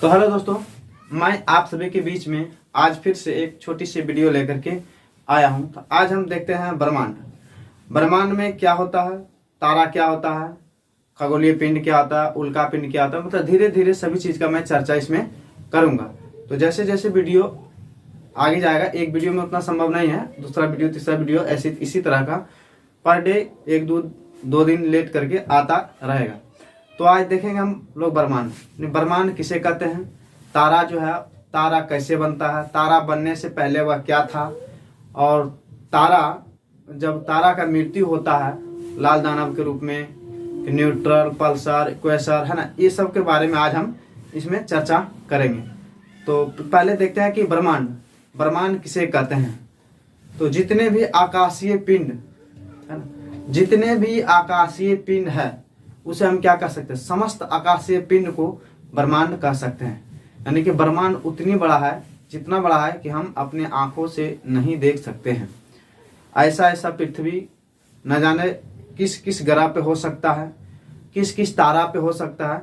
तो हेलो दोस्तों, मैं आप सभी के बीच में आज फिर से एक छोटी सी वीडियो लेकर के आया हूं। तो आज हम देखते हैं ब्रह्मांड। ब्रह्मांड में क्या होता है, तारा क्या होता है, खगोलीय पिंड क्या होता है, उल्का पिंड क्या होता है, मतलब धीरे धीरे सभी चीज का मैं चर्चा इसमें करूंगा। तो जैसे जैसे वीडियो आगे जाएगा, एक वीडियो में उतना संभव नहीं है, दूसरा वीडियो तीसरा वीडियो ऐसे इसी तरह का पर डे एक दो दिन लेट करके आता रहेगा। तो आज देखेंगे हम लोग ब्रह्मांड। ब्रह्मांड किसे कहते हैं, तारा जो है, तारा कैसे बनता है, तारा बनने से पहले वह क्या था, और तारा जब तारा का मृत्यु होता है लाल दानव के रूप में, न्यूट्रल, पल्सर, इक्वेसर, है ना, ये सब के बारे में आज हम इसमें चर्चा करेंगे। तो पहले देखते हैं कि ब्रह्मांड किसे कहते हैं। तो जितने भी आकाशीय पिंड है ना, जितने भी आकाशीय पिंड है उसे हम क्या कह सकते हैं, समस्त आकाशीय पिंड को ब्रह्मांड कह सकते हैं। यानी कि ब्रह्मांड उतनी बड़ा है, जितना बड़ा है कि हम अपने आंखों से नहीं देख सकते हैं। ऐसा पृथ्वी न जाने किस किस ग्रह पे हो सकता है, किस किस तारा पे हो सकता है,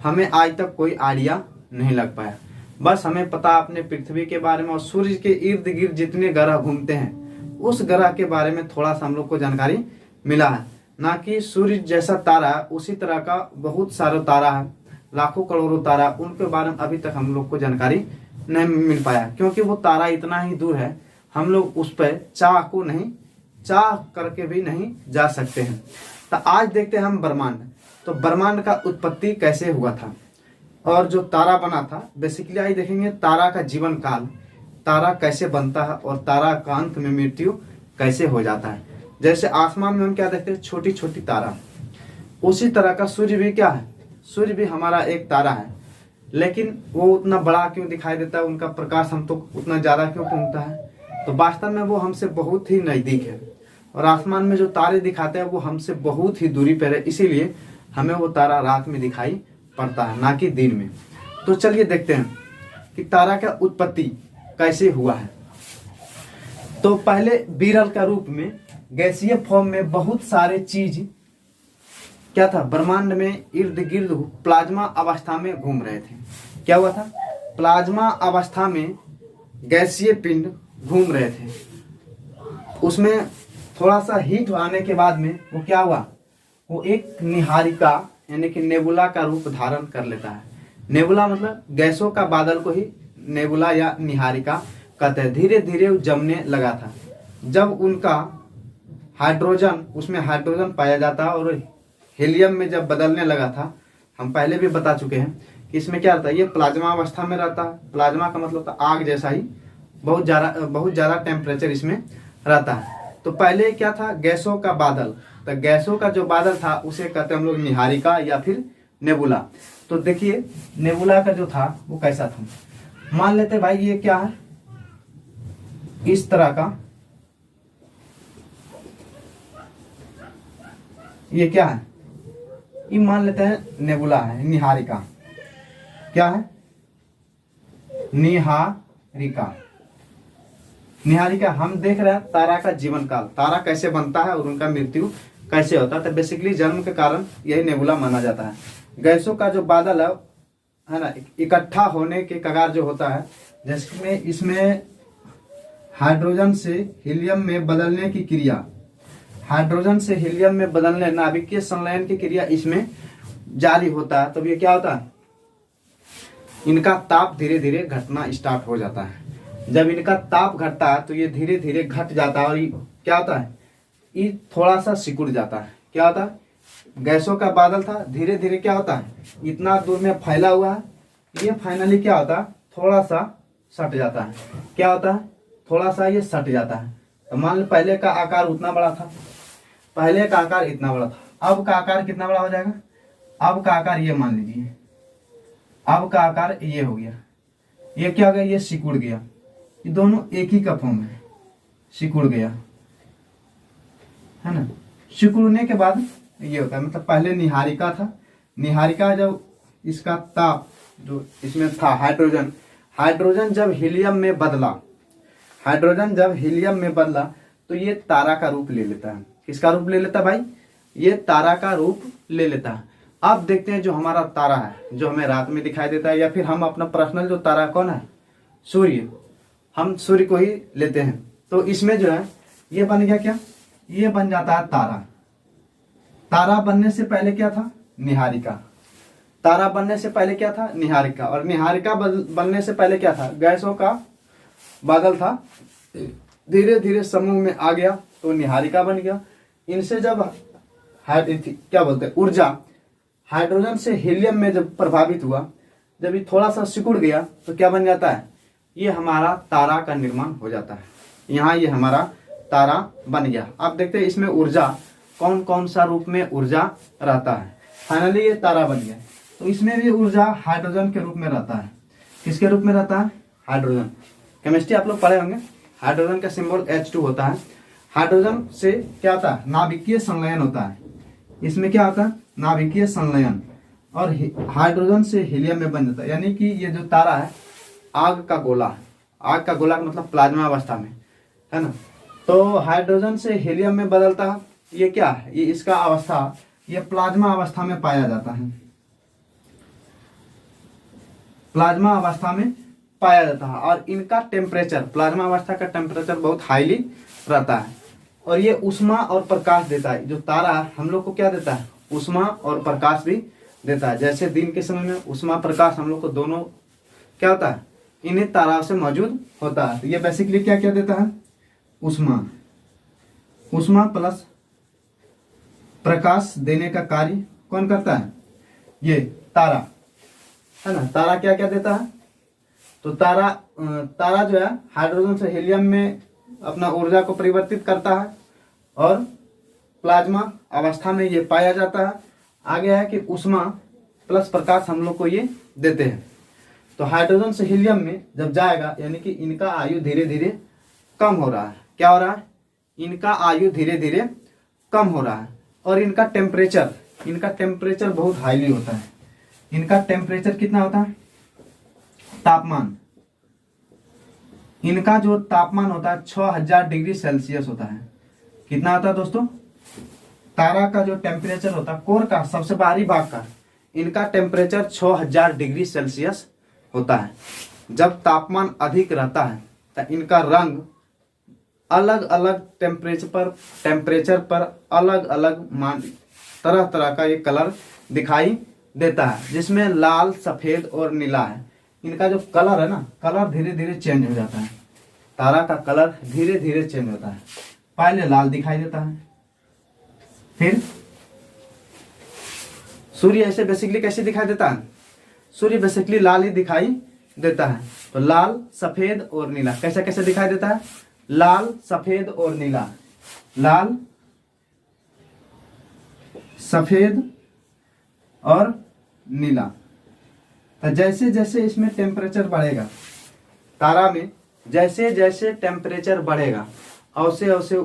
हमें आज तक कोई आइडिया नहीं लग पाया। बस हमें पता अपने पृथ्वी के बारे में और सूर्य के इर्द गिर्द जितने ग्रह घूमते हैं उस ग्रह के बारे में थोड़ा सा हम लोग को जानकारी मिला है। ना कि सूर्य जैसा तारा उसी तरह का बहुत सारा तारा है, लाखों करोड़ों तारा, उनके बारे में अभी तक हम लोग को जानकारी नहीं मिल पाया, क्योंकि वो तारा इतना ही दूर है, हम लोग उस पर चाह करके भी नहीं जा सकते हैं। तो आज देखते हैं हम ब्रह्मांड। तो ब्रह्मांड का उत्पत्ति कैसे हुआ था और जो तारा बना था, बेसिकली आज देखेंगे तारा का जीवन काल, तारा कैसे बनता है और तारा का अंत में मृत्यु कैसे हो जाता है। जैसे आसमान में हम क्या देखते हैं, छोटी छोटी तारा, उसी तरह का सूर्य भी क्या है, सूर्य भी हमारा एक तारा है, लेकिन वो उतना बड़ा क्यों दिखाई देता है, उनका प्रकाश हम तो उतना ज़्यादा क्यों पहुंचता है, तो वास्तव में वो हमसे बहुत ही नज़दीक है। और आसमान में जो तारे दिखाते हैं वो हमसे बहुत ही दूरी पर है, इसीलिए हमें वो तारा रात में दिखाई पड़ता है, ना कि दिन में। तो चलिए देखते हैं कि तारा का उत्पत्ति कैसे हुआ है। तो पहले विरल का रूप में, गैसीय फॉर्म में बहुत सारे चीज क्या था, ब्रह्मांड में इर्द गिर्द प्लाज्मा अवस्था में घूम रहे थे। क्या हुआ था, प्लाज्मा अवस्था में गैसीय पिंड घूम रहे थे। उसमें थोड़ा सा हीट आने के बाद में वो क्या हुआ, वो एक निहारिका यानी कि नेबुला का रूप धारण कर लेता है। नेबुला मतलब गैसों का बादल को ही नेबुला या निहारिका कहते हैं। धीरे धीरे वो जमने लगा था। जब उनका हाइड्रोजन, उसमें हाइड्रोजन पाया जाता है और हीलियम में जब बदलने लगा था, हम पहले भी बता चुके हैं कि इसमें क्या रहता है, ये प्लाज्मा अवस्था में रहता है। प्लाज्मा का मतलब होता है आग जैसा ही, बहुत ज़्यादा टेम्परेचर इसमें रहता है। तो पहले क्या था, गैसों का बादल। तो गैसों का जो बादल था उसे कहते हैं हम लोग निहारिका या फिर नेबुला। तो देखिए नेबुला का जो था वो कैसा था, मान लेते भाई ये क्या है, इस तरह का, ये क्या है, ये मान लेते हैं नेबुला है, निहारिका। क्या है, निहारिका। निहारिका हम देख रहे हैं तारा का जीवन काल, तारा कैसे बनता है और उनका मृत्यु कैसे होता है। तो बेसिकली जन्म के कारण यही नेबुला माना जाता है। गैसों का जो बादल है ना, इकट्ठा होने के कगार जो होता है, जिसमें इसमें हाइड्रोजन से हीलियम में बदलने की क्रिया, हाइड्रोजन से हीलियम में बदलने, नाभिकीय संलयन की क्रिया इसमें जारी होता है। तब ये क्या होता है, इनका ताप धीरे धीरे घटना स्टार्ट हो जाता है। जब इनका ताप घटता है तो ये धीरे धीरे घट जाता है और क्या होता है, ये थोड़ा सा सिकुड़ जाता है। क्या होता है, गैसों का बादल था, धीरे धीरे क्या होता है, इतना दूर में फैला हुआ है, ये फाइनली क्या होता है, थोड़ा सा सट जाता है। क्या होता है, थोड़ा सा ये सट जाता है। तो मान लो पहले का आकार उतना बड़ा था, पहले का आकार इतना बड़ा था, अब का आकार कितना बड़ा हो जाएगा, अब का आकार ये मान लीजिए, अब का आकार ये हो गया। ये क्या हो गया, ये सिकुड़ गया। ये दोनों एक ही का फॉर्म है, सिकुड़ गया, है ना। सिकुड़ने के बाद ये होता है, मतलब पहले निहारिका था। निहारिका जब इसका ताप जो इसमें था, हाइड्रोजन जब हीलियम में बदला, हाइड्रोजन जब हीलियम में बदला तो ये तारा का रूप ले लेता है। किसका रूप ले लेता है भाई, ये तारा का रूप ले लेता है। अब देखते हैं जो हमारा तारा है, जो हमें रात में दिखाई देता है, या फिर हम अपना पर्सनल जो तारा कौन है, सूर्य, हम सूर्य को ही लेते हैं। तो इसमें जो है ये बन गया क्या, ये बन जाता है तारा। तारा बनने से पहले क्या था, निहारिका। तारा बनने से पहले क्या था, निहारिका। और निहारिका बनने से पहले क्या था, गैसों का बादल था, धीरे धीरे समूह में आ गया तो निहारिका बन गया। इनसे जब क्या बोलते हैं, ऊर्जा हाइड्रोजन से हीलियम में जब प्रभावित हुआ, जब ये थोड़ा सा सिकुड़ गया तो क्या बन जाता है, ये हमारा तारा का निर्माण हो जाता है। यहाँ ये हमारा तारा बन गया। अब देखते हैं इसमें ऊर्जा कौन कौन सा रूप में ऊर्जा रहता है। फाइनली ये तारा बन गया। तो इसमें भी ऊर्जा हाइड्रोजन के रूप में रहता है। किसके रूप में रहता है, हाइड्रोजन। केमिस्ट्री आप लोग पढ़े होंगे, हाइड्रोजन का सिंबल H2 होता है। हाइड्रोजन से क्या होता है, नाभिकीय संलयन होता है। इसमें क्या होता है, नाभिकीय संलयन, और हाइड्रोजन से हीलियम में बन जाता है। यानी कि ये जो तारा है आग का गोला, आग का गोला मतलब प्लाज्मा अवस्था में है ना। तो हाइड्रोजन से हीलियम में बदलता है। ये क्या है, ये इसका अवस्था, ये प्लाज्मा अवस्था में पाया जाता है। प्लाज्मा अवस्था में पाया जाता है। और इनका टेम्परेचर, प्लाज्मा अवस्था का टेम्परेचर बहुत हाईली रहता है। और ये ऊष्मा और प्रकाश देता है। जो तारा हम लोग को क्या देता है, ऊष्मा और प्रकाश भी देता है। जैसे दिन के समय में ऊष्मा प्रकाश हम लोग को दोनों क्या होता है, इन्हीं ताराओं से मौजूद होता है। तो ये बेसिकली क्या क्या देता है, ऊष्मा, ऊष्मा प्लस प्रकाश देने का कार्य कौन करता है, ये तारा है ना। तारा क्या क्या देता है, तो तारा जो है हाइड्रोजन से हीलियम में अपना ऊर्जा को परिवर्तित करता है और प्लाज्मा अवस्था में ये पाया जाता है। आगे है कि ऊष्मा प्लस प्रकाश हम लोग को ये देते हैं। तो हाइड्रोजन से हीलियम में जब जाएगा, यानी कि इनका आयु धीरे धीरे कम हो रहा है। क्या हो रहा है, इनका आयु धीरे धीरे कम हो रहा है। और इनका टेम्परेचर बहुत हाईली होता है। इनका टेम्परेचर कितना होता है, तापमान, इनका जो तापमान होता है 6000 डिग्री सेल्सियस होता है। कितना होता है दोस्तों, तारा का जो टेम्परेचर होता है, कोर का सबसे बाहरी भाग का, इनका टेम्परेचर 6000 डिग्री सेल्सियस होता है। जब तापमान अधिक रहता है तो इनका रंग अलग अलग टेम्परेचर पर अलग अलग तरह तरह का ये कलर दिखाई देता है, जिसमें लाल, सफेद और नीला है। इनका जो कलर है ना, कलर धीरे धीरे चेंज हो जाता है। तारा का कलर धीरे धीरे चेंज होता है। पहले लाल दिखाई देता है, फिर सूर्य ऐसे बेसिकली कैसे दिखाई देता है, सूर्य बेसिकली लाल ही दिखाई देता है। तो लाल, सफेद और नीला कैसे कैसे दिखाई देता है, लाल, सफेद और नीला, लाल, सफेद और नीला। तो जैसे जैसे इसमें टेम्परेचर बढ़ेगा, तारा में जैसे जैसे टेम्परेचर बढ़ेगा, वैसे वैसे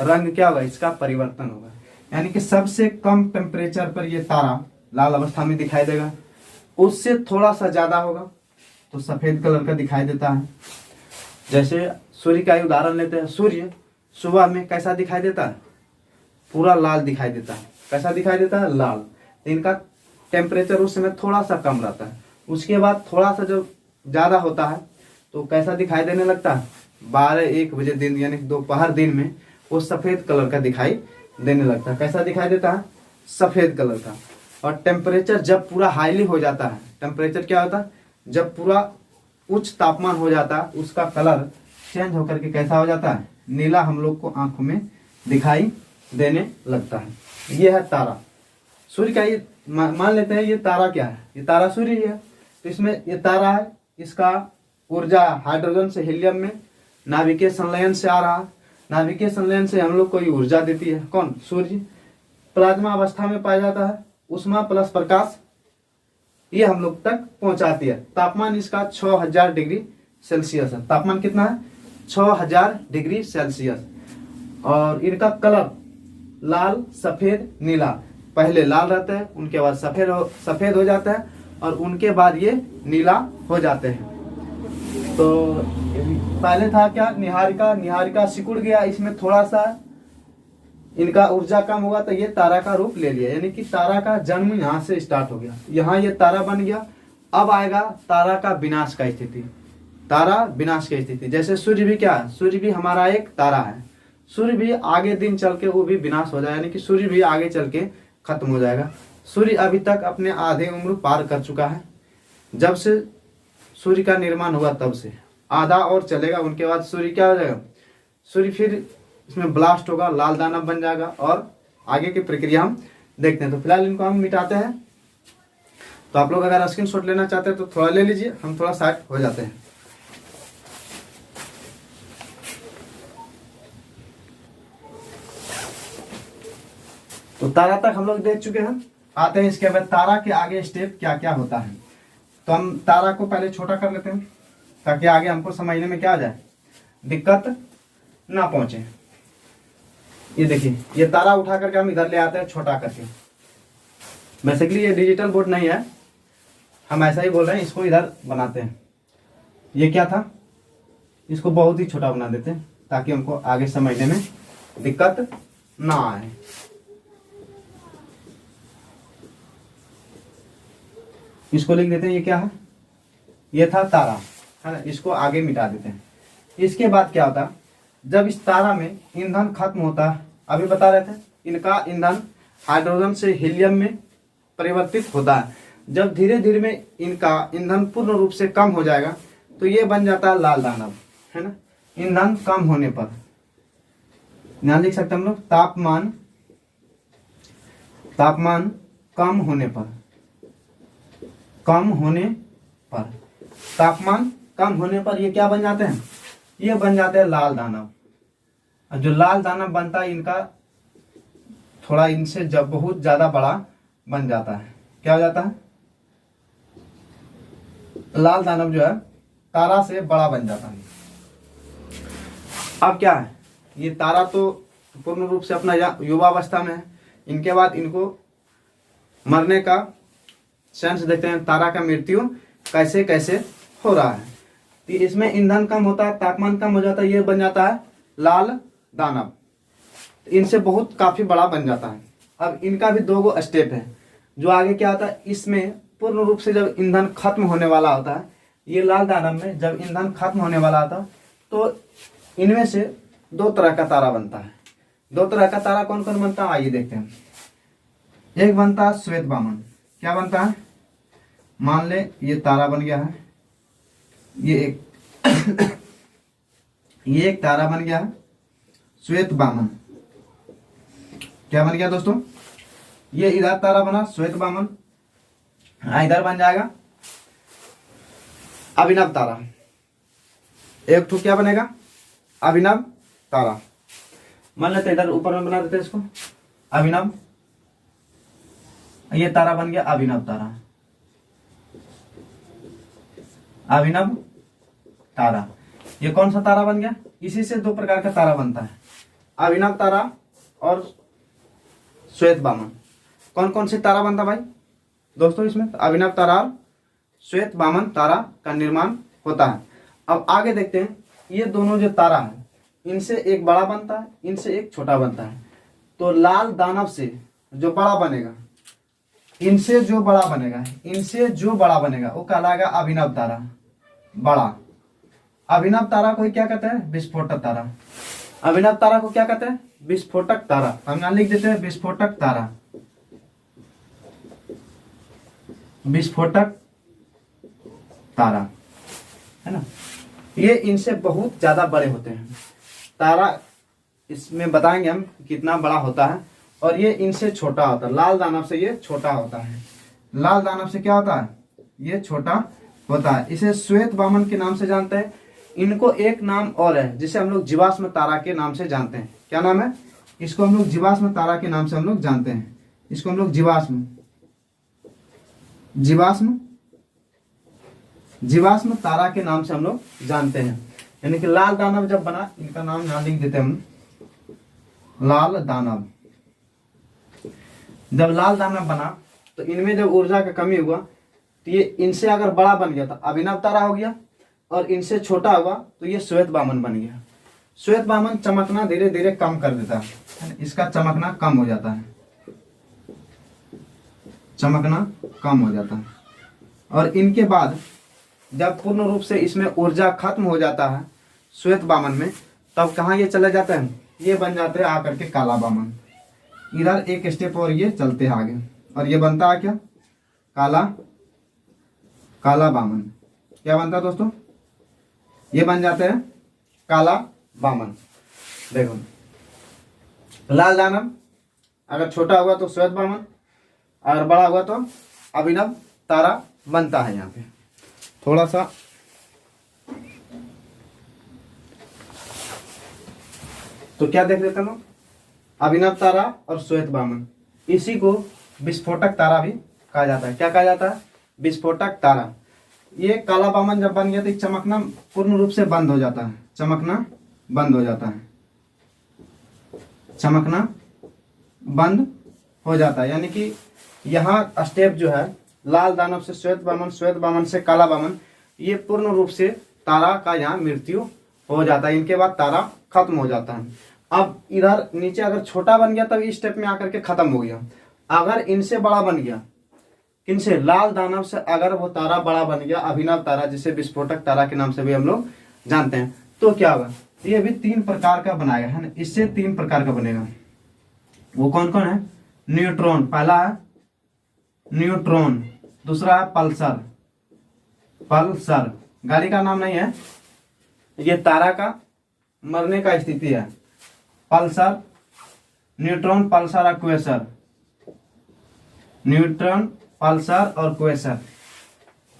रंग क्या होगा, इसका परिवर्तन होगा। यानी कि सबसे कम टेम्परेचर पर ये तारा लाल अवस्था में दिखाई देगा, उससे थोड़ा सा ज्यादा होगा तो सफेद कलर का दिखाई देता है। जैसे सूर्य का उदाहरण लेते हैं, सूर्य सुबह में कैसा दिखाई देता है, पूरा लाल दिखाई देता है। कैसा दिखाई देता है, लाल। इनका टेम्परेचर उस समय थोड़ा सा कम रहता है, उसके बाद थोड़ा सा जो ज्यादा होता है तो कैसा दिखाई देने लगता है, 12-1 बजे दिन यानी दोपहर दिन में वो सफेद कलर का दिखाई देने लगता है। कैसा दिखाई देता है, सफेद कलर का। और टेम्परेचर जब पूरा हाईली हो जाता है, टेम्परेचर क्या होता है, जब पूरा उच्च तापमान हो जाता है, उसका कलर चेंज होकर के कैसा हो जाता है, नीला हम लोग को आंखों में दिखाई देने लगता है। ये है तारा। सूर्य का ये मान लेते हैं, ये तारा क्या है, ये तारा सूर्य ही है। तो इसमें ये तारा है, इसका ऊर्जा हाइड्रोजन से हीलियम में नाभिकीय संलयन से आ रहा है। नाभिकीय संलयन से हम लोग को ये ऊर्जा देती है कौन, सूर्य। प्लाज्मा अवस्था में पाया जाता है, ऊष्मा प्लस प्रकाश ये हम लोग तक पहुंचाती है। तापमान इसका 6000 डिग्री सेल्सियस है। तापमान कितना है, 6000 डिग्री सेल्सियस। और इनका कलर लाल, सफेद, नीला। पहले लाल रहता है, उनके बाद सफेद हो जाता है, और उनके बाद ये नीला हो जाते हैं। तो पहले था क्या, निहारिका सिकुड़ गया, इसमें थोड़ा सा इनका ऊर्जा कम हुआ तो ये तारा का रूप ले लिया, यानी कि तारा का जन्म यहाँ से स्टार्ट हो गया, यहाँ ये तारा बन गया। अब आएगा तारा का विनाश का स्थिति, तारा विनाश की स्थिति। जैसे सूर्य भी क्या है, सूर्य भी हमारा एक तारा है, सूर्य भी आगे दिन चल के वो भी विनाश हो जाएगा, यानी कि सूर्य भी आगे चल के खत्म हो जाएगा। सूर्य अभी तक अपने आधे उम्र पार कर चुका है, जब से सूर्य का निर्माण हुआ तब से आधा और चलेगा, उनके बाद सूर्य क्या हो जाएगा, सूर्य फिर इसमें ब्लास्ट होगा, लाल दानव बन जाएगा और आगे की प्रक्रिया हम देखते हैं। तो फिलहाल इनको हम मिटाते हैं। तो आप लोग अगर स्क्रीनशॉट लेना चाहते हैं तो थोड़ा ले लीजिए, हम थोड़ा साइड हो जाते हैं। तो तारा तक हम लोग देख चुके हैं, आते हैं इसके बाद तारा के आगे स्टेप क्या क्या होता है। तो हम तारा को पहले छोटा कर लेते हैं ताकि आगे हमको समझने में क्या हो जाए, दिक्कत ना पहुंचे। ये देखिए, ये तारा उठा करके हम इधर ले आते हैं छोटा करके। बेसिकली ये डिजिटल बोर्ड नहीं है, हम ऐसा ही बोल रहे हैं, इसको इधर बनाते हैं। ये क्या था, इसको बहुत ही छोटा बना देते हैं ताकि हमको आगे समझने में दिक्कत ना आए। इसको लिख देते हैं, ये क्या है, ये था तारा, है ना, इसको आगे मिटा देते हैं। इसके बाद क्या होता है, जब इस तारा में ईंधन खत्म होता है, अभी बता रहे थे इनका ईंधन हाइड्रोजन से हीलियम में परिवर्तित होता है। जब धीरे धीरे में इनका ईंधन पूर्ण रूप से कम हो जाएगा तो ये बन जाता है लाल दानव, है ना। ईंधन कम होने पर, यहाँ लिख सकते हैं हम लोग, तापमान कम होने पर, तापमान कम होने पर ये क्या बन जाते हैं, ये बन जाते हैं लाल दानव। और जो लाल दानव बनता है इनका थोड़ा इनसे जब बहुत ज्यादा बड़ा बन जाता है, क्या हो जाता है, लाल दानव जो है तारा से बड़ा बन जाता है। अब क्या है, ये तारा तो पूर्ण रूप से अपना युवावस्था में है, इनके बाद इनको मरने का सेंस देखते हैं, तारा का मृत्यु कैसे कैसे हो रहा है। तो इसमें ईंधन कम होता है, तापमान कम हो जाता है, ये बन जाता है लाल दानव, इनसे बहुत काफी बड़ा बन जाता है। अब इनका भी दो स्टेप है, जो आगे क्या होता है, इसमें पूर्ण रूप से जब ईंधन खत्म होने वाला होता है, ये लाल दानव में जब ईंधन खत्म होने वाला होता है तो इनमें से दो तरह का तारा बनता है। दो तरह का तारा कौन कौन बनता है, आइए देखते हैं। एक बनता है श्वेत वामन, क्या बनता है, मान ले ये तारा बन गया है, ये एक तारा बन गया है श्वेत वामन। क्या बन गया दोस्तों, ये इधर तारा बना श्वेत वामन, इधर बन जाएगा अभिनव तारा। एक ठो क्या बनेगा, अभिनव तारा। मान लेते इधर ऊपर में बना देते इसको अभिनव, ये तारा बन गया अभिनव तारा, अभिनव तारा। ये कौन सा तारा बन गया, इसी से दो प्रकार का तारा बनता है, अभिनव तारा और श्वेत वामन। कौन कौन से तारा बनता भाई दोस्तों, इसमें अभिनव तारा और श्वेत वामन तारा का निर्माण होता है। अब आगे देखते हैं, ये दोनों जो तारा है इनसे एक बड़ा बनता है, इनसे एक छोटा बनता है। तो लाल दानव से जो बड़ा बनेगा, इनसे जो बड़ा बनेगा, इनसे जो बड़ा बनेगा वो कहलाएगा अभिनव तारा, बड़ा। अभिनव तारा को क्या कहते हैं, विस्फोटक तारा। अभिनव तारा को क्या कहते हैं, विस्फोटक तारा। हम यहाँ लिख देते हैं विस्फोटक तारा, विस्फोटक तारा, है ना। ये इनसे बहुत ज्यादा बड़े होते हैं तारा, इसमें बताएंगे हम कितना बड़ा होता है। और ये इनसे छोटा होता है, लाल दानव से ये छोटा होता है। लाल दानव से क्या होता है, ये छोटा होता है। इसे श्वेत वामन के नाम से जानते हैं। इनको एक नाम और है जिसे हम लोग जीवाश्म तारा के नाम से जानते हैं। क्या नाम है, इसको हम लोग जीवाश्म तारा के नाम से हम लोग जानते हैं। इसको हम लोग जीवाश्म तारा के नाम से हम लोग जानते हैं। यानी कि लाल दानव जब बना, इनका नाम यहाँ लिख देते हैं हम, लाल दानव। जब लाल दानव बना तो इनमें जब ऊर्जा का कमी हुआ तो ये इनसे अगर बड़ा बन गया तो अभिनव तारा हो गया, और इनसे छोटा हुआ तो ये श्वेत वामन बन गया। श्वेत वामन चमकना धीरे धीरे कम कर देता है, इसका चमकना कम हो जाता है, चमकना कम हो जाता है। और इनके बाद जब पूर्ण रूप से इसमें ऊर्जा खत्म हो जाता है श्वेत वामन में, तब कहाँ ये चले जाते हैं, ये बन जाते हैं आकर के काला वामन। इधर एक स्टेप और ये चलते हैं आगे, और ये बनता है क्या, काला वामन। क्या बनता है दोस्तों, ये बन जाते हैं काला वामन। देखो लाल दानव अगर छोटा हुआ तो श्वेत वामन, अगर बड़ा हुआ तो अभिनव तारा बनता है। यहाँ पे थोड़ा सा तो क्या देख लेते हैं, अभिनव तारा और श्वेत वामन, इसी को विस्फोटक तारा भी कहा जाता है। क्या कहा जाता है, विस्फोटक तारा। ये काला वामन जब बन गया तो चमकना पूर्ण रूप से बंद हो जाता है, चमकना बंद हो जाता है, चमकना बंद हो जाता है। यानी कि यहाँ स्टेप जो है लाल दानव से श्वेत वामन, श्वेत वामन से काला वामन, ये पूर्ण रूप से तारा का यहाँ मृत्यु हो जाता है। इनके बाद तारा खत्म हो जाता है। अब इधर नीचे अगर छोटा बन गया तब इस स्टेप में आकर के खत्म हो गया। अगर इनसे बड़ा बन गया, किनसे, लाल दानव से अगर वो तारा बड़ा बन गया, अभिनव तारा जिसे विस्फोटक तारा के नाम से भी हम लोग जानते हैं, तो क्या होगा, ये भी 3 प्रकार का बनाएगा, है ना। इससे 3 प्रकार का बनेगा। वो कौन कौन है, न्यूट्रॉन, पहला है न्यूट्रॉन, दूसरा है पल्सर, पल्सर गाड़ी का नाम नहीं है, ये तारा का मरने का स्थिति है। पल्सर, न्यूट्रॉन, पल्सर और क्वेसर, न्यूट्रॉन, पल्सर और क्वेसर।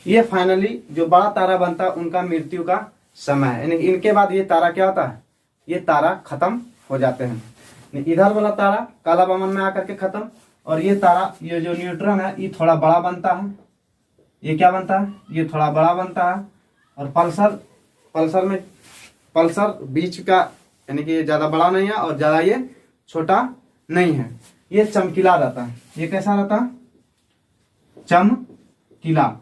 ये फाइनली जो बड़ा तारा बनता है उनका मृत्यु का समय है। यानी इनके बाद ये तारा क्या होता है, ये तारा खत्म हो जाते हैं। इधर वाला तारा काला वामन में आकर के खत्म, और ये तारा, ये जो न्यूट्रॉन है, ये थोड़ा बड़ा बनता है। ये क्या बनता है, ये थोड़ा बड़ा बनता है। और पल्सर बीच का, यानी कि ये ज्यादा बड़ा नहीं है और ज्यादा ये छोटा नहीं है। ये चमकीला रहता है। ये कैसा रहता है, चमकीला,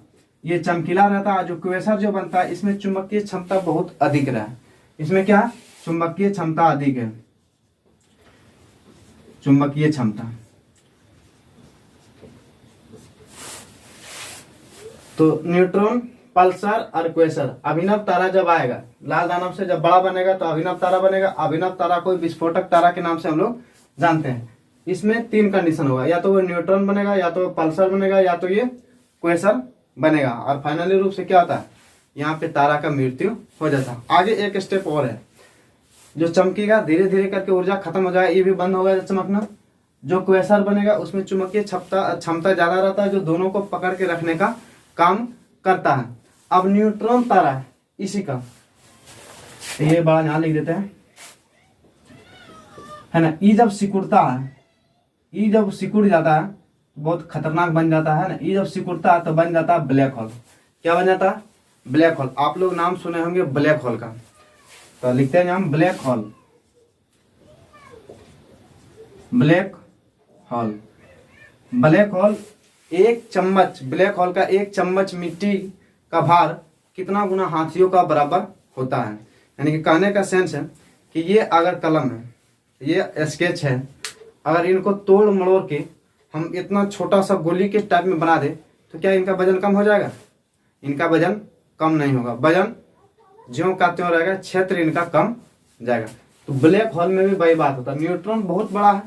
ये चमकीला रहता है। जो क्वेसर जो बनता है, इसमें चुंबकीय क्षमता बहुत अधिक रहा है। इसमें क्या, चुंबकीय क्षमता अधिक है, चुंबकीय क्षमता। तो न्यूट्रॉन, पल्सर और क्वेसर, अभिनव तारा जब आएगा, लाल दानव से जब बड़ा बनेगा तो अभिनव तारा बनेगा। अभिनव तारा को विस्फोटक तारा के नाम से हम लोग जानते हैं। इसमें 3 कंडीशन होगा, या तो वो न्यूट्रॉन बनेगा, या तो पल्सर बनेगा, या तो ये क्वेसर बनेगा। और फाइनली रूप से क्या होता है, यहाँ पे तारा का मृत्यु हो जाता है। आगे एक स्टेप और है, जो चमकेगा धीरे धीरे करके ऊर्जा खत्म हो जाएगा, ये भी बंद होगा चमकना। जो क्वेसर बनेगा उसमें चुंबकीय क्षमता ज्यादा रहता है, जो दोनों को पकड़ के रखने का काम करता है। अब न्यूट्रॉन तारा है, इसी का ये बड़ा यहाँ लिख देते हैं, है ना। ई जब सिकुड़ता है, ई जब सिकुड़ जाता है बहुत खतरनाक बन जाता है ना। ई जब सिकुड़ता है तो बन जाता है ब्लैक होल। क्या बन जाता है, ब्लैक होल। आप लोग नाम सुने होंगे ब्लैक होल का, तो लिखते हैं हम black hole, black hole. Black hole, एक चम्मच, ब्लैक होल का 1 चम्मच मिट्टी का भार कितना गुना हाथियों का बराबर होता है। यानी कि कहने का सेंस है कि ये अगर कलम है, ये स्केच है, अगर इनको तोड़ मड़ोड़ के हम इतना छोटा सा गोली के टाइप में बना दे तो क्या इनका वजन कम हो जाएगा, इनका वजन कम नहीं होगा। वजन ज्यों का त्यों रहेगा, क्षेत्र इनका कम जाएगा। तो ब्लैक होल में भी वही बात होता है। न्यूट्रॉन बहुत बड़ा है,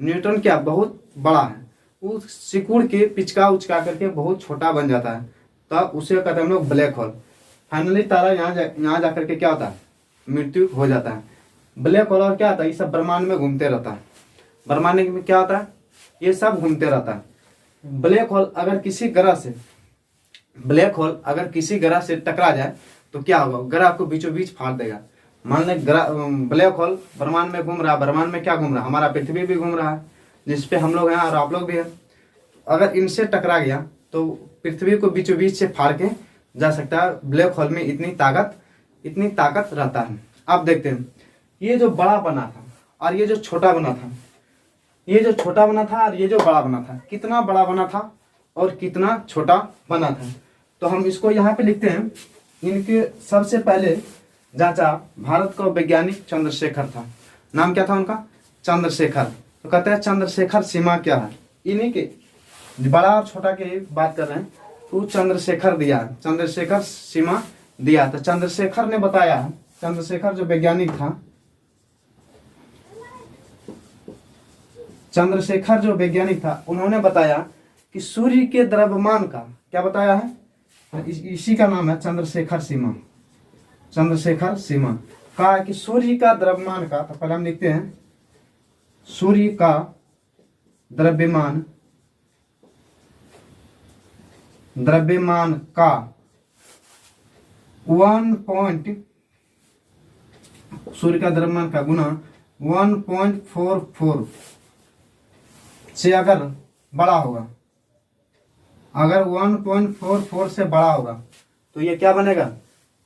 न्यूट्रॉन क्या बहुत बड़ा है, वो सिकुड़ के पिचका उचका करके बहुत छोटा बन जाता है, तब उसे कहते हैं हम लोग ब्लैक होल। फाइनली तारा यहाँ जाकर के क्या होता है, मृत्यु हो जाता है। ब्लैक होल और क्या होता है, ये सब ब्रह्मांड में घूमते रहता है। ब्रह्मांड में क्या होता है, ये सब घूमते रहता है। ब्लैक होल अगर किसी ग्रह से, ब्लैक होल अगर किसी ग्रह से टकरा जाए तो क्या होगा, ग्रह को बीचों बीच फाड़ देगा। मान लें ब्लैक होल ब्रह्मांड में घूम रहा है, ब्रह्मांड में क्या घूम रहा है, हमारा पृथ्वी भी घूम रहा है, जिसपे हम लोग हैं और आप लोग भी हैं। अगर इनसे टकरा गया तो पृथ्वी को बीचों बीच से फाड़ के जा सकता है। ब्लैक होल में इतनी ताकत रहता है। अब देखते हैं, ये जो बड़ा बना था और ये जो छोटा बना था, ये जो छोटा बना था और ये जो बड़ा बना था, कितना बड़ा बना था और कितना छोटा बना था। तो हम इसको यहाँ पे लिखते हैं। इनके सबसे पहले जांचा, भारत का वैज्ञानिक चंद्रशेखर था। नाम क्या था उनका? चंद्रशेखर। तो कहते हैं चंद्रशेखर सीमा क्या है, इन्हीं के बड़ा और छोटा की बात कर रहे हैं। तो चंद्रशेखर दिया, चंद्रशेखर सीमा दिया। तो चंद्रशेखर ने बताया, चंद्रशेखर जो वैज्ञानिक था, चंद्रशेखर जो वैज्ञानिक था, उन्होंने बताया कि सूर्य के द्रव्यमान का, क्या बताया है, इसी का नाम है चंद्रशेखर सीमा। चंद्रशेखर सीमा कहा है कि सूर्य का द्रव्यमान का, तो पहले हम लिखते हैं सूर्य का द्रव्यमान, द्रव्यमान का 1 सूर्य का द्रव्यमान का गुना 1.44 से अगर बड़ा होगा, अगर 1.44 से बड़ा होगा तो ये क्या बनेगा,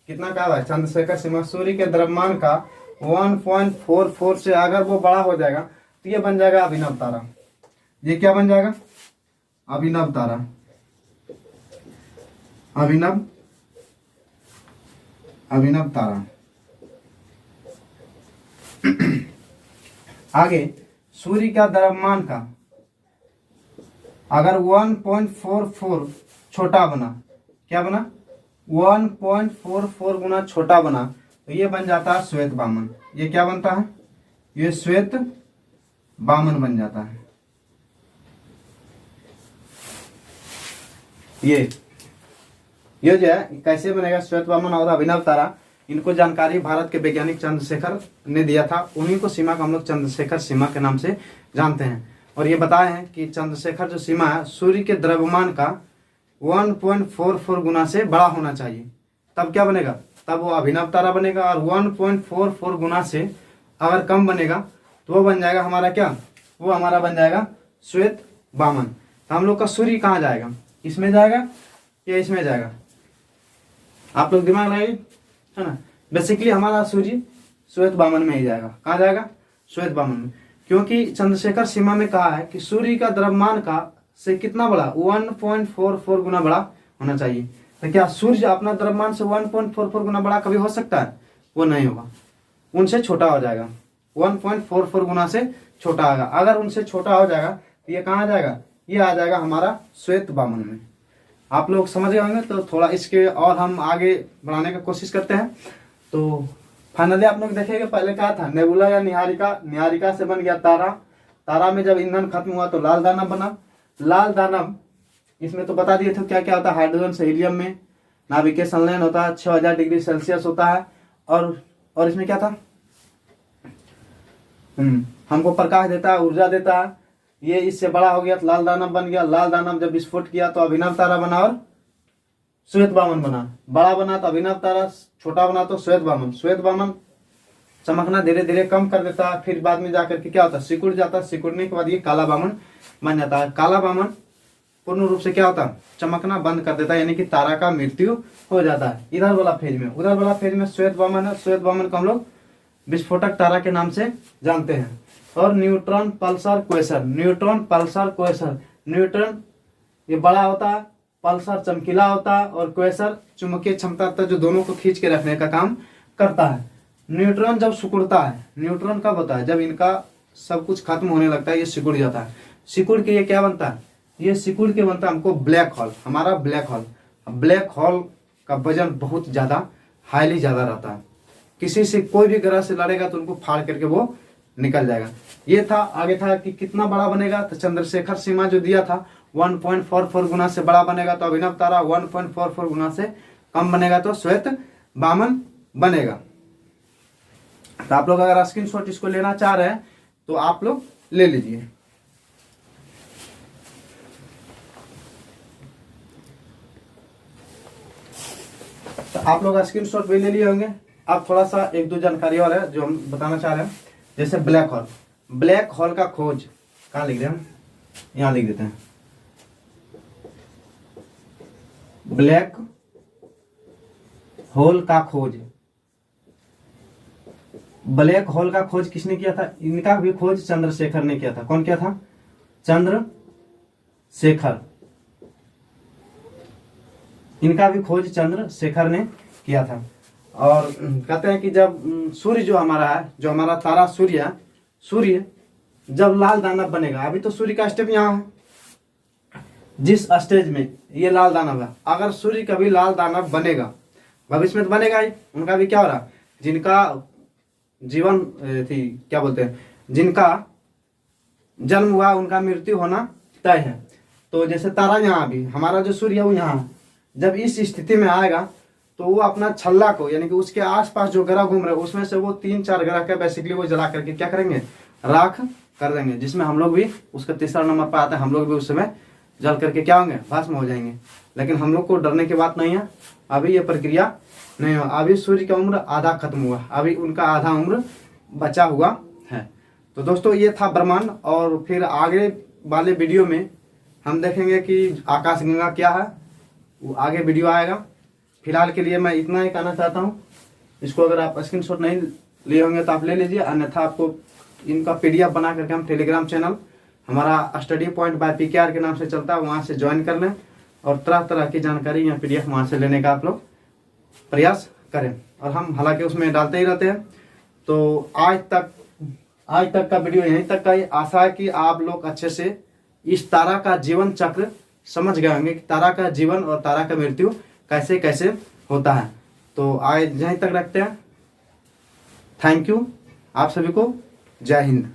कितना कहा है चंद्रशेखर सीमा, सूर्य के द्रव्यमान का 1.44 से अगर वो बड़ा हो जाएगा तो ये बन जाएगा अभिनव तारा। ये क्या बन जाएगा? अभिनव तारा। अभिनव अभिनव तारा। आगे सूर्य का द्रव्यमान का अगर 1.44 छोटा बना, क्या बना, 1.44 गुना छोटा बना, तो ये बन जाता है श्वेत वामन। ये क्या बनता है? ये श्वेत वामन बन जाता है। ये जो है कैसे बनेगा श्वेत वामन और अभिनव तारा, इनको जानकारी भारत के वैज्ञानिक चंद्रशेखर ने दिया था। उन्हीं को सीमा का हम लोग चंद्रशेखर सीमा के नाम से जानते हैं। और ये बताए हैं कि चंद्रशेखर जो सीमा है, सूर्य के द्रव्यमान का 1.44 गुना से बड़ा होना चाहिए, तब क्या बनेगा, तब वो अभिनव तारा बनेगा। और 1.44 गुना से अगर कम बनेगा तो वो बन जाएगा हमारा क्या, वो हमारा बन जाएगा श्वेत वामन। तो हम लोग का सूर्य कहाँ जाएगा, इसमें जाएगा या इसमें जाएगा, आप लोग दिमाग लगाइए, है ना। बेसिकली हमारा सूर्य श्वेत वामन में ही जाएगा। कहाँ जाएगा? श्वेत वामन में, क्योंकि चंद्रशेखर सीमा में कहा है कि सूर्य का द्रव्यमान का से कितना बड़ा, 1.44 गुना बड़ा होना चाहिए। तो क्या सूर्य अपना द्रव्यमान से 1.44 गुना बड़ा कभी हो सकता है? वो नहीं होगा, उनसे छोटा हो जाएगा। 1.44 गुना से छोटा आएगा। अगर उनसे छोटा हो जाएगा तो ये कहाँ जाएगा, ये आ जाएगा हमारा श्वेत वामन में। आप लोग समझ गए होंगे। तो थोड़ा इसके और हम आगे बढ़ाने का कोशिश करते हैं। तो फाइनली आप लोग देखेंगे, पहले क्या था, नेबुला या निहारिका, निहारिका से बन गया तारा, तारा में जब ईंधन खत्म हुआ तो लाल दानव बना। लाल दानव इसमें तो बता दिए थे क्या क्या होता है, हाइड्रोजन से हीलियम में नाभिकीय संलयन होता है, 6000 डिग्री सेल्सियस होता है। और इसमें क्या था, हमको प्रकाश देता है, ऊर्जा देता है। ये इससे बड़ा हो गया तो लाल दानव बन गया। लाल दानव जब विस्फोट किया तो अभिनव तारा बना और श्वेत वामन बना। बड़ा बना तो अभिनव तारा, छोटा बना तो श्वेत वामन। श्वेत वामन चमकना धीरे धीरे कम कर देता है, फिर बाद में जाकर के क्या होता है, सिकुड़ जाता है। सिकुड़ने के बाद ये काला वामन बन जाता है। काला वामन पूर्ण रूप से क्या होता है, चमकना बंद कर देता है, यानी कि तारा का मृत्यु हो जाता है। इधर वाला फेज में, उधर वाला फेज में श्वेत वामन है। श्वेत वामन को हम लोग विस्फोटक तारा के नाम से जानते हैं। और neutron pulsar quasar, neutron pulsar quasar, neutron ये बड़ा होता है, पल्सर चमकीला होता है, और क्वेसर चुंबकीय क्षमता तक जो दोनों को खींच के रखने का काम करता है। न्यूट्रॉन जब सिकुड़ता है, न्यूट्रॉन कब होता है, जब इनका सब कुछ खत्म होने लगता है, ये सिकुड़ जाता है। सिकुड़ के ये क्या बनता है, ये सिकुड़ के बनता है हमको ब्लैक होल। हमारा ब्लैक होल, ब्लैक होल का वजन बहुत ज्यादा, हाईली ज्यादा रहता है। किसी से कोई भी ग्रह से लड़ेगा तो उनको फाड़ करके वो निकल जाएगा। ये था। आगे था कि कितना बड़ा बनेगा, तो चंद्रशेखर सीमा जो दिया था 1.44 गुना से बड़ा बनेगा तो अभिनव तारा, 1.44 गुना से कम बनेगा तो श्वेत वामन बनेगा। तो आप लोग अगर स्क्रीनशॉट इसको लेना चाह रहे हैं तो आप लोग ले लीजिए। तो आप लोग स्क्रीनशॉट भी ले लिए होंगे। अब थोड़ा सा एक दो जानकारी और है जो हम बताना चाह रहे हैं। जैसे ब्लैक होल, ब्लैक होल का खोज कहाँ लिख रहे हैं, यहां लिख देते हैं। ब्लैक होल का खोज, ब्लैक होल का खोज किसने किया था, इनका भी खोज चंद्रशेखर ने किया था। कौन किया था, चंद्रशेखर। इनका भी खोज चंद्रशेखर ने किया था। और कहते हैं कि जब सूर्य जो हमारा है, जो हमारा तारा सूर्य है, सूर्य जब लाल दानव बनेगा, अभी तो सूर्य का स्टेप यहाँ है, जिस स्टेज में ये लाल दानव है, अगर सूर्य कभी लाल दानव बनेगा, भविष्य में तो बनेगा ही, उनका भी क्या हो रहा, जिनका जीवन थी क्या बोलते हैं, जिनका जन्म हुआ उनका मृत्यु होना तय है। तो जैसे तारा यहाँ भी, हमारा जो सूर्य है वो यहाँ है, जब इस स्थिति में आएगा तो वो अपना छल्ला को, यानी कि उसके आसपास जो ग्रह घूम रहे हैं उसमें से वो 3-4 ग्रह का बेसिकली वो जला करके क्या करेंगे, राख कर देंगे, जिसमें हम लोग भी उसका तीसरा नंबर पर आता है, हम लोग भी उस समय जल करके क्या होंगे, भस्म हो जाएंगे। लेकिन हम लोग को डरने की बात नहीं है, अभी ये प्रक्रिया नहीं हुआ, अभी सूर्य का उम्र आधा खत्म हुआ, अभी उनका आधा उम्र बचा हुआ है। तो दोस्तों ये था ब्रह्मांड, और फिर आगे वाले वीडियो में हम देखेंगे कि आकाशगंगा क्या है, वो आगे वीडियो आएगा। फिलहाल के लिए मैं इतना ही कहना चाहता हूँ। इसको अगर आप स्क्रीनशॉट नहीं लिए होंगे तो आप ले लीजिए, अन्यथा आपको इनका PDF बना करके हम टेलीग्राम चैनल हमारा स्टडी पॉइंट बाय PKR के नाम से चलता है, वहाँ से ज्वाइन कर लें और तरह तरह की जानकारी या PDF वहाँ से लेने का आप लोग प्रयास करें। और हम हालांकि उसमें डालते ही रहते हैं। तो आज तक का वीडियो यहीं तक का ही। आशा है कि आप लोग अच्छे से इस तारा का जीवन चक्र समझ गए होंगे कि तारा का जीवन और तारा का मृत्यु कैसे कैसे होता है। तो आज यहीं तक रखते हैं। थैंक यू आप सभी को। जय हिंद।